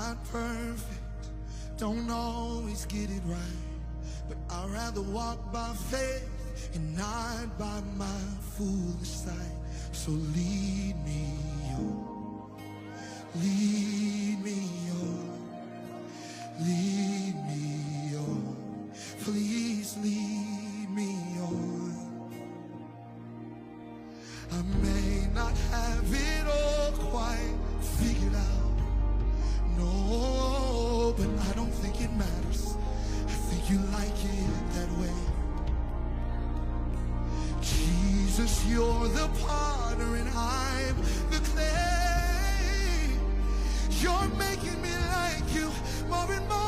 not perfect, don't always get it right, but I'd rather walk by faith and not by my foolish sight. So lead me on, lead me on, lead me on, please lead me on. I may not have it all quite figured out, no, but I don't think it matters. I think you like it that way. Jesus, you're the potter and I'm the clay. You're making me like you more and more.